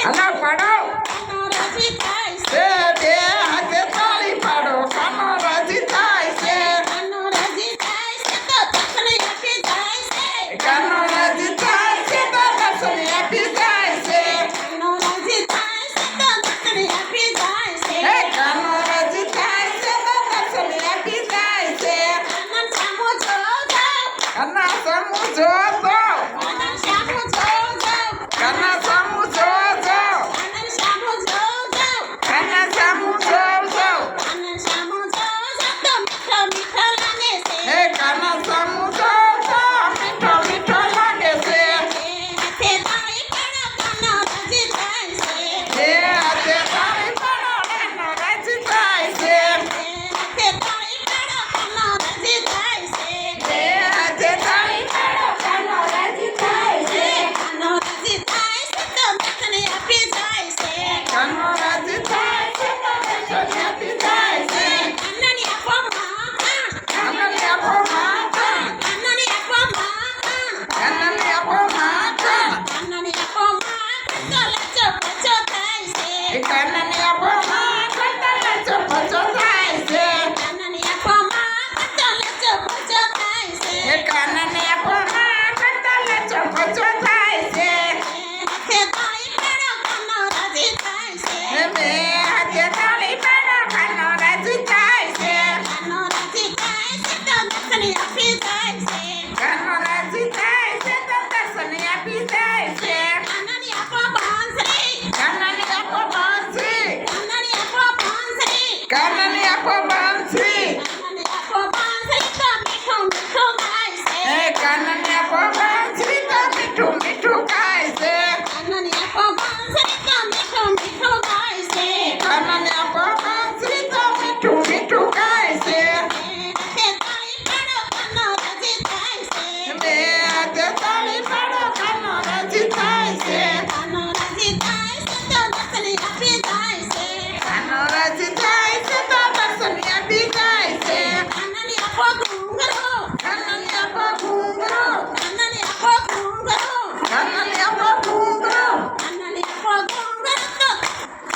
હલા પાડો બે હાથે તાળી પાડો કાનો રાજી થાય છે કાનો રાજી થાય છે તો દર્શન આપી જાય છે કાનો રાજી થાય છે તો દર્શન આપી જાય છે કાનો રાજી થાય છે તો દર્શન આપી જાય છે કાનો રાજી થાય છે તો દર્શન આપી જાય છે કાના સામુ જો જાઓ કાના સામુ જો જાઓ કાના સામુ જો જાઓ કાના સામુ જો જાઓ કાના સામુ જો જાઓ કાના સામુ જો જાઓ કાના સામુ જો જાઓ તો મીઠો મીઠો લાગે છે કાના સામુ જો જાઓ મીઠો મીઠો લાગે છે હાથે તાળી પાડો કાનો રાજી થાય છે હાથે તાળી પાડો કાનો રાજી થાય છે હાથે તાળી પાડો કાનો રાજી થાય છે હાથે તાળી પાડો કાનો રાજી થાય છે કાનો રાજી થાય છે તો દર્શન આપી જાય છે કાનો રાજી થાય છે તો દર્શન આપી જાય છે કાનાની આપો માં કાનાની આપો માં કાનાની આપો માં કાનાની આપો માં કાનાની આપો માં તો લચો પચો થાય છે કાનાની આપો માં તો લચો પચો થાય છે કાનાની આપો માં તો લચો પચો થાય છે કાનાની આપો માં તો લચો પચો થાય છે હાથે તાળી પાડો કાનો રાજી થાય છે હાથે તાળી પાડો કાનો રાજી થાય છે કાનો રાજી થાય છે તો દર્શન આપી જાય છે કાનો રાજી થાય છે તો દર્શન આપી જાય છે કાનાની આપો બાંસરી કાનાની આપો બાંસરી કાનાની આપો બાંસરી કાનાની આપો બાંસરી કાનાની આપો બાંસરી તો મીઠું મીઠું ગાય છે કાનાની આપો બાંસરી તો મીઠું મીઠું ગાય છે કાનાની આપો બાંસરી તો મીઠું મીઠું ગાય છે કાનાની આપો બાંસરી તો મીઠું મીઠું ગાય છે હાથે તાળી પાડો કાનો રાજી થાય છે હાથે તાળી પાડો કાનો રાજી થાય છે કાનો રાજી થાય છે તો દર્શન આપી જાય છે કાનો રાજી થાય છે તો દર્શન આપી જાય છે કાનાની આપો ઘૂંઘરો કાનાની આપો ઘૂંઘરો કાનાની આપો ઘૂંઘરો કાનાની આપો ઘૂંઘરો કાનાની આપો ઘૂંઘરો તો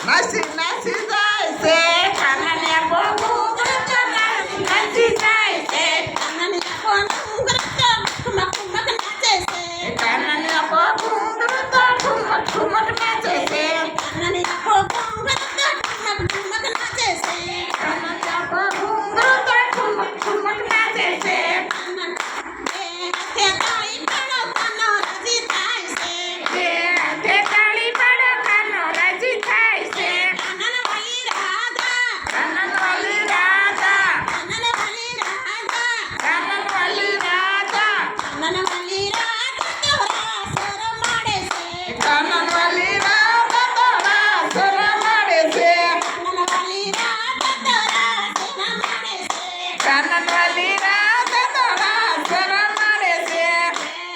નાસી નાસી જાય છે કાનાની આપો ઘૂંઘરો તો નાસી જાય છે કાનાની આપો ઘૂંઘરો તો ઠુમક ઠુમક નાચે છે કાનાની આપો ઘૂંઘરો તો ઠુમક ઠુમક નાચે છે કાનાની આપો ઘૂંઘરો તો ઠુમક ઠુમક નાચે છે કાનાની આપો ઘૂંઘરો તો ઠુમક ઠુમક નાચે છે હાથે તાળી પાડો કાનો રાજી થાય છે હાથે તાળી પાડો કાનો રાજી થાય છે કાનનવાલી રાધા કાનનવાલી રાધા કાનનવાલી રાધા કાનનવાલી રાધા કાનનવાલી રાધા તોરા સર માડે છે કાનનવાલી રાધા તોરા સર માડે છે કાનનવાલી રાધા તોરા સર માડે છે કાનનવાલી રાધા તોરા સર માડે છે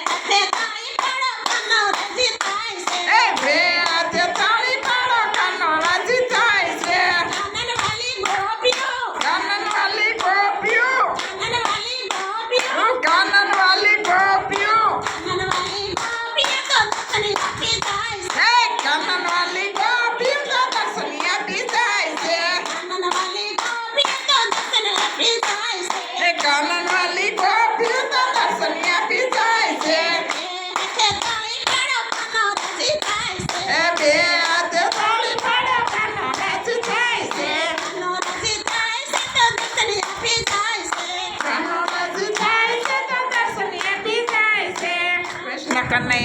હાથે તાળી પાડો કાનો રાજી થાય છે હાથે તાળી પાડો કાનો રાજી થાય છે કાનનવાલી ગોપીઓ કાનનવાલી ગોપીઓ કાનનવાલી ગોપીઓ કાનનવાલી ગોપીઓ કાનનવાલી ગોપીઓ તો દર્શન આપી જાય છે કાનનવાલી ગોપીઓ તો દર્શન આપી જાય છે કાનનવાલી ગોપીઓ તો દર્શન આપી જાય છે કાનનવાલી ગોપીઓ તો દર્શન આપી જાય છે હાથે તાળી પાડો કાનો રાજી થાય છે હાથે તાળી પાડો કાનો રાજી થાય છે કાનો રાજી થાય છે તો દર્શન આપી જાય છે કાનો રાજી થાય છે તો દર્શન આપી જાય છે કૃષ્ણ કનૈયા